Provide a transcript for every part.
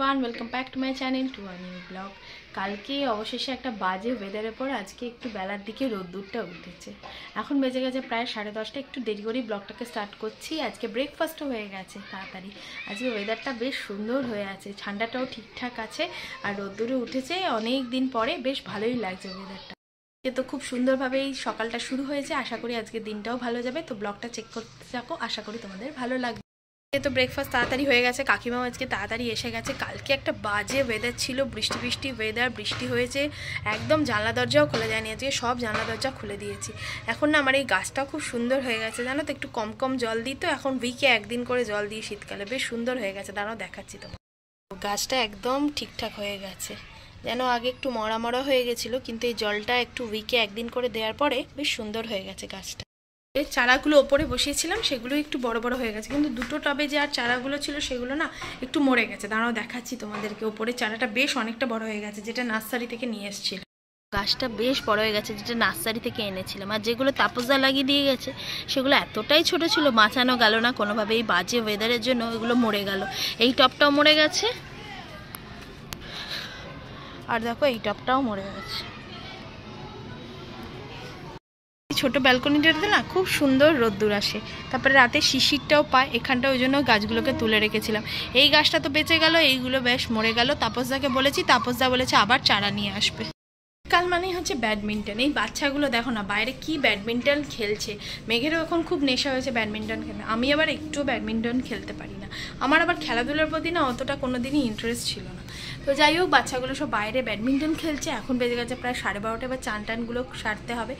Everyone welcome back to my channel to a new blog. কালকে অবশেষে একটা বাজে ওয়েদারের পর আজকে একটু বেলার দিকে রোদ্দুরটা উঠেছে। এখন বেজে গেছে প্রায় 10:30। একটু দেরি করেই ব্লগটাকে স্টার্ট করছি। আজকে ব্রেকফাস্টও হয়ে গেছে তাড়াতাড়ি। আজকে ওয়েদারটা বেশ সুন্দর হয়ে আছে, ঠান্ডাটাও ঠিকঠাক আছে আর রোদ্দুরে উঠেছে অনেক দিন পরে, বেশ ভালোই লাগছে ওয়েদারটা। তো খুব সুন্দরভাবেই সকালটা শুরু হয়েছে, আশা করি আজকে দিনটাও ভালো যাবে। তো ব্লগটা চেক করতে থাকো, আশা করি তোমাদের ভালো লাগবে। তো ব্রেকফাস্ট তাড়াতাড়ি হয়ে গেছে, কাকিমাও আজকে তাড়াতাড়ি এসে গেছে। কালকে একটা বাজে ওয়েদার ছিল, বৃষ্টি বৃষ্টি ওয়েদার, বৃষ্টি হয়েছে একদম, জানলা দরজাও খোলা যায়নি। আজকে সব জানলা দরজা খুলে দিয়েছি। এখন না আমার এই গাছটাও খুব সুন্দর হয়ে গেছে, জানো তো, একটু কম কম জল দিই তো, এখন উইকে একদিন করে জল দিই শীতকালে, বেশ সুন্দর হয়ে গেছে। দাঁড়াও দেখাচ্ছি তোমার। গাছটা একদম ঠিকঠাক হয়ে গেছে, যেন আগে একটু মরা মরা হয়ে গেছিলো, কিন্তু এই জলটা একটু উইকে একদিন করে দেওয়ার পরে বেশ সুন্দর হয়ে গেছে গাছটা। এই চারাগুলো ওপরে বসিয়েছিলাম, সেগুলো একটু বড় বড় হয়ে গেছে, কিন্তু দুটো টবে যে আর চারাগুলো ছিল সেগুলো না একটু মরে গেছে। দাঁড়াও দেখাচ্ছি তোমাদেরকে। ওপরে চারাটা বেশ অনেকটা বড় হয়ে গেছে, যেটা নার্সারি থেকে নিয়ে এসেছিল। গাছটা বেশ বড় হয়ে গেছে, যেটা নার্সারি থেকে এনেছিলাম। আর যেগুলো তাপসদা লাগিয়ে দিয়ে গেছে সেগুলো এতটাই ছোট ছিল, বাঁচানো গেল না কোনোভাবে। এই বাজে ওয়েদারের জন্য এগুলো মরে গেল। এই টবটাও মরে গেছে, আর দেখো এই টবটাও মরে গেছে। ছোট ব্যালকনিটাতে না খুব সুন্দর রোদ্দুর আসে, তারপরে রাতে শিশিরটাও পায় এখানটা, ওই জন্য গাছগুলোকে তুলে রেখেছিলাম। এই গাছটা তো বেঁচে গেল, এইগুলো বেশ মরে গেল। তাপসদাকে বলেছি, তাপসদা বলেছে আবার চারা নিয়ে আসবে। কাল মানেই হচ্ছে ব্যাডমিন্টন। এই বাচ্চাগুলো দেখো না বাইরে কি ব্যাডমিন্টন খেলছে। মেঘেরও এখন খুব নেশা হয়েছে ব্যাডমিন্টন খেলতে। আমি আবার একটু ব্যাডমিন্টন খেলতে পারি না, আমার আবার খেলাধুলার প্রতি না অতটা কোনোদিনই ইন্টারেস্ট ছিল না। তো যাই হোক, বাচ্চাগুলো সব বাইরে ব্যাডমিন্টন খেলছে। এখন বেজে গেছে প্রায় 12:30, এবার চান টানগুলো সারতে হবে।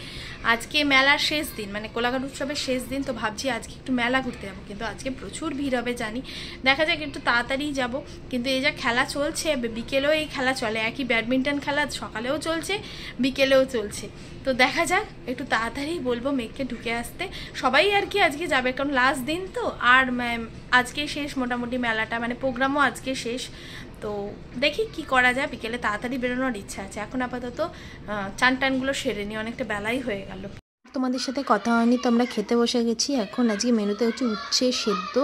আজকে মেলার শেষ দিন, মানে কোলাঘাট উৎসবের শেষ দিন, তো ভাবছি আজকে একটু মেলা ঘুরতে যাবো, কিন্তু আজকে প্রচুর ভিড় হবে জানি। দেখা যাক, একটু তাড়াতাড়ি যাব। কিন্তু এই যা খেলা চলছে, বিকেলেও এই খেলা চলে, একই ব্যাডমিন্টন খেলা সকালেও চলছে বিকেলেও চলছে। তো দেখা যাক, একটু তাড়াতাড়ি বলবো মেঘকে ঢুকে আসতে। সবাই আর কি আজকে যাবে, কারণ লাস্ট দিন তো। আর আজকে শেষ মোটামুটি মেলাটা, মানে প্রোগ্রামও আজকে শেষ। তো দেখি কি করা যায়, বিকেলে তাড়াতাড়ি বেরোনোর ইচ্ছা আছে। এখন আপাতত চান টানগুলো সেরে নি, অনেকটা বেলাই হয়ে গেল। তোমাদের সাথে কথা হয়নি, তো আমরা খেতে বসে গেছি। এখন আজকে মেনুতে হচ্ছে উচ্ছে সেদ্ধ,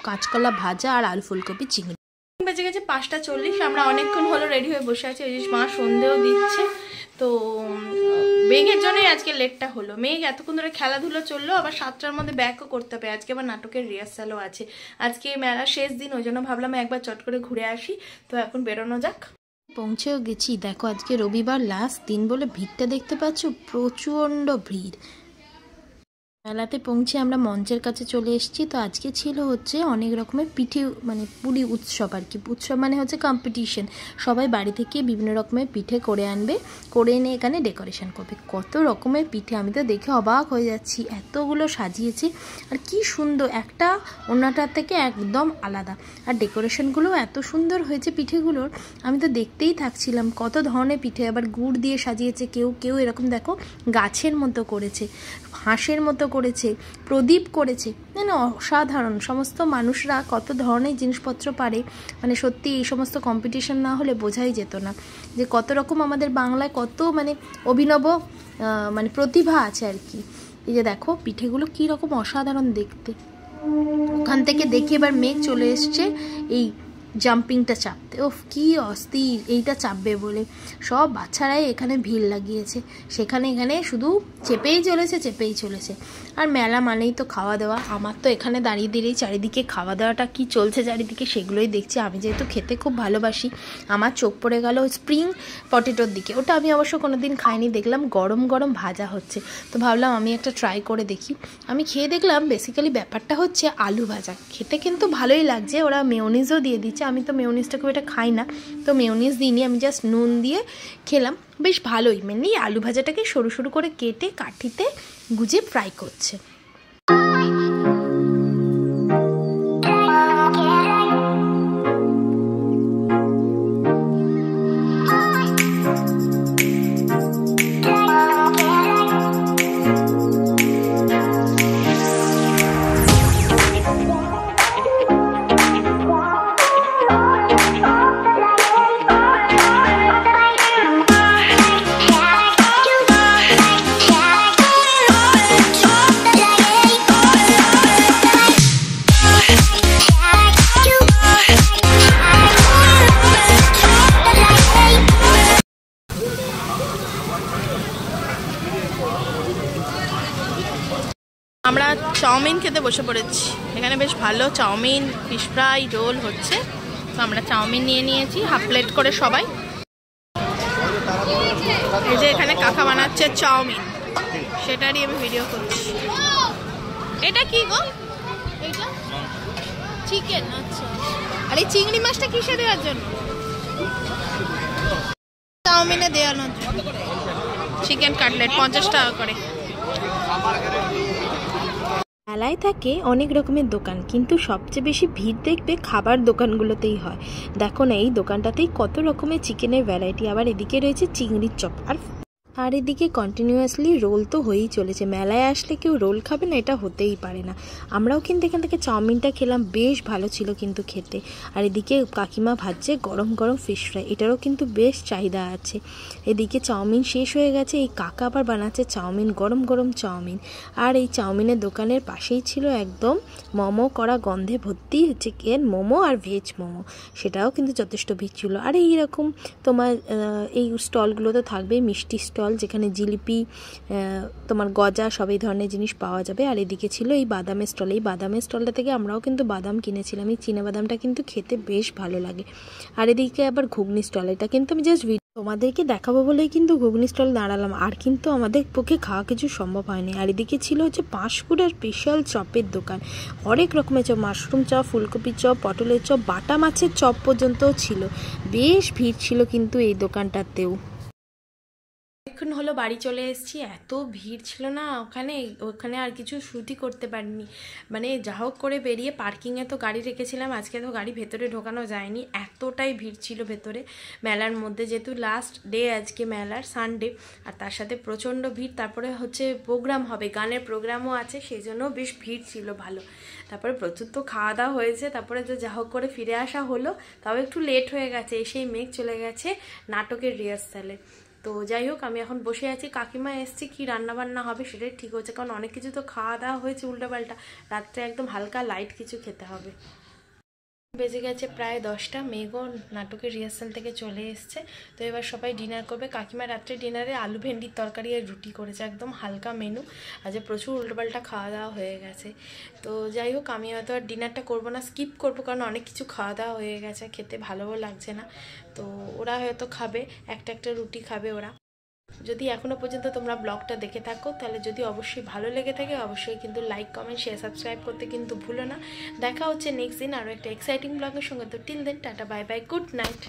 কাঁচকলা ভাজা আর আলু ফুলকপি চিংড়ি। বেজে গেছে 5:40, আমরা অনেকক্ষণ হলো রেডি হয়ে বসে আছি। ওই যে মা সন্ধেও দিচ্ছে। তো মেঘের জন্যই আজকে লেটটা হলো। মেঘ এতক্ষণ ধরে খেলাধুলো চললো, আবার 7টার মধ্যে ব্যাকও করতে হবে। আজকে আবার নাটকের রিহার্সালও আছে। আজকে মেলার শেষ দিন, ওই জন্য ভাবলাম একবার চট করে ঘুরে আসি। তো এখন বেরোনো যাক। পৌঁছেও গেছি। দেখো আজকে রবিবার লাস্ট দিন বলে ভিড়টা দেখতে পাচ্ছ, প্রচণ্ড ভিড়। মেলাতে পৌঁছে আমরা মঞ্চের কাছে চলে এসেছি। তো আজকে ছিল হচ্ছে অনেক রকমের পিঠে, মানে পুলি উৎসব আর কি। উৎসব মানে হচ্ছে কম্পিটিশন। সবাই বাড়ি থেকে বিভিন্ন রকমের পিঠে করে আনবে, করে এনে এখানে ডেকোরেশন করবে। কত রকমের পিঠে, আমি তো দেখে অবাক হয়ে যাচ্ছি, এতগুলো সাজিয়েছে। আর কি সুন্দর, একটা অন্যটার থেকে একদম আলাদা। আর ডেকোরেশনগুলো এত সুন্দর হয়েছে পিঠেগুলোর, আমি তো দেখতেই থাকছিলাম। কত ধরনের পিঠে, আবার গুড় দিয়ে সাজিয়েছে, কেউ কেউ এরকম দেখো গাছের মতো করেছে, হাঁসের মতো করেছে, প্রদীপ করেছে, মানে অসাধারণ। সমস্ত মানুষরা কত ধরনের জিনিসপত্র পারে, মানে সত্যি এই সমস্ত কম্পিটিশন না হলে বোঝাই যেত না যে কত রকম আমাদের বাংলায় কত মানে অভিনব মানে প্রতিভা আছে আর কি। এই যে দেখো পিঠেগুলো কী রকম অসাধারণ দেখতে। ওখান থেকে দেখে এবার মেঘ চলে এসছে এই জাম্পিংটা চাপতে। ওফ কি অস্থির, এইটা চাপবে বলে সব বাচ্চারাই এখানে ভিড় লাগিয়েছে, সেখানে এখানে শুধু চেপেই চলেছে। আর মেলা মানেই তো খাওয়া দাওয়া। আমার তো এখানে দাঁড়িয়ে দাঁড়িয়ে চারিদিকে খাওয়া দাওয়াটা কি চলছে চারিদিকে সেগুলোই দেখছি। আমি যেহেতু খেতে খুব ভালোবাসি, আমার চোখ পড়ে গেল স্প্রিং পটেটোর দিকে। ওটা আমি অবশ্য কোনো দিন খাইনি, দেখলাম গরম গরম ভাজা হচ্ছে, তো ভাবলাম আমি একটা ট্রাই করে দেখি। আমি খেয়ে দেখলাম বেসিক্যালি ব্যাপারটা হচ্ছে আলু ভাজা। খেতে কিন্তু ভালোই লাগছে, ওরা মেয়োনিজও দিয়ে দিচ্ছে। আমি তো মেয়োনিজটা খুব এটা খাই না, তো মেয়োনিজ দিইনি, আমি জাস্ট নুন দিয়ে খেলাম, বেশ ভালোই। মেনলি আলু ভাজাটাকে সরু সরু করে কেটে কাঠিতে গুজে ফ্রাই করছে। চাউমিন খেতে বসে পড়েছি। এখানে বেশ ভালো চাউমিন, ফিশ ফ্রাই, রোল হচ্ছে। তো আমরা চাউমিন নিয়ে নিয়েছি হাফ প্লেট করে সবাই। এই যে এখানে কাকা বানাচ্ছে চাউমিন, সেটারই আমি ভিডিও করছি। এটা কি গো? এটা চিকেন। আচ্ছা, আর এই চিংড়ি মাছটা কিসে দেওয়ার জন্য? চাউমিনে দেওয়ানোর জন্য। চিকেন কাটলেট 50 টাকা করে। মেলায় থাকে অনেক রকমের দোকান, কিন্তু সবচেয়ে বেশি ভিড় দেখবে খাবার দোকানগুলোতেই হয়। দেখো না, এই দোকানটাতেই কত রকমের চিকেনের ভ্যারাইটি। আবার এদিকে রয়েছে চিংড়ির চপ, আর এদিকে কন্টিনিউয়াসলি রোল তো হয়েই চলেছে। মেলায় আসলে কেউ রোল খাবে না, এটা হতেই পারে না। আমরাও কিন্তু এখান থেকে চাউমিনটা খেলাম, বেশ ভালো ছিল কিন্তু খেতে। আর এদিকে কাকিমা ভাজছে গরম গরম ফিশ ফ্রাই, এটারও কিন্তু বেশ চাহিদা আছে। এদিকে চাউমিন শেষ হয়ে গেছে, এই কাকা আবার বানাচ্ছে চাউমিন, গরম গরম চাউমিন। আর এই চাউমিনের দোকানের পাশেই ছিল একদম মোমো করা গন্ধে ভর্তি চিকেন মোমো আর ভেজ মোমো, সেটাও কিন্তু যথেষ্ট ভিড় ছিল। আর এইরকম তোমার এই স্টলগুলো তো থাকবেই, মিষ্টি স্টল যেখানে জিলিপি, তোমার গজা, সব এই ধরনের জিনিস পাওয়া যাবে। আর এদিকে ছিল এই বাদামের স্টল। এই বাদামের স্টলটা থেকে আমরাও কিন্তু বাদাম কিনেছিলাম। এই চীনা বাদামটা কিন্তু খেতে বেশ ভালো লাগে। আর এদিকে আবার ঘুগনি স্টল, এটা কিন্তু আমি জাস্ট তোমাদেরকে দেখাবো বলেই কিন্তু ঘুগনি স্টল দাঁড়ালাম, আর কিন্তু আমাদের পক্ষে খাওয়া কিছু সম্ভব হয়নি। আর এদিকে ছিল হচ্ছে পাঁশকুড়ার স্পেশাল চপের দোকান, অনেক রকমের চপ, মাশরুম চপ, ফুলকপি চপ, পটলের চপ, বাটা মাছের চপ পর্যন্তও ছিল। বেশ ভিড় ছিল কিন্তু এই দোকানটাতেও। এখন হলো বাড়ি চলে এসেছি, এত ভিড় ছিল না ওখানে আর কিছু শ্যুটই করতে পারিনি। মানে যা হোক করে বেরিয়ে পার্কিংয়ে তো গাড়ি রেখেছিলাম, আজকে তো গাড়ি ভেতরে ঢোকানো যায়নি, এতটাই ভিড় ছিল ভেতরে মেলার মধ্যে। যেহেতু লাস্ট ডে আজকে মেলার, সানডে, আর তার সাথে প্রচণ্ড ভিড়। তারপরে হচ্ছে প্রোগ্রাম হবে, গানের প্রোগ্রামও আছে, সেই জন্য বেশ ভিড় ছিল ভালো। তারপরে প্রচুর তো খাওয়া দাওয়া হয়েছে, তারপরে তো যা হোক করে ফিরে আসা হলো। তাও একটু লেট হয়ে গেছে, এসেই মেঘ চলে গেছে নাটকের রিহার্সালে। তো যাই হোক, আমি এখন বসে আছি। কাকিমা এসছে, কি রান্না বান্না হবে সেটাই ঠিক হচ্ছে, কারণ অনেক কিছু তো খাওয়া দাওয়া হয়েছে উল্টোপাল্টা। রাত্রে একদম হালকা লাইট কিছু খেতে হবে। বেজে গেছে প্রায় 10টা, মেঘও নাটকের রিহার্সাল থেকে চলে এসছে। তো এবার সবাই ডিনার করবে। কাকিমা রাত্রে ডিনারে আলু ভেন্ডির তরকারি আর রুটি করেছে, একদম হালকা মেনু। আজ প্রচুর উল্টোপাল্টা খাওয়া দাওয়া হয়ে গেছে। তো যাই হোক, আমি হয়তো আর ডিনারটা করবো না, স্কিপ করবো, কারণ অনেক কিছু খাওয়া দাওয়া হয়ে গেছে, খেতে ভালোও লাগছে না। তো ওরা হয়তো খাবে, একটা রুটি খাবে ওরা। যদি এখনো পর্যন্ত তোমরা ব্লগটা দেখে থাকো, তাহলে যদি অবশ্যই ভালো লেগে থাকে, অবশ্যই কিন্তু লাইক, কমেন্ট, শেয়ার, সাবস্ক্রাইব করতে কিন্তু ভুলো না। দেখা হচ্ছে নেক্সট দিন আরও একটা এক্সাইটিং ব্লগের সঙ্গে। তো till then, tata, bye bye, good night.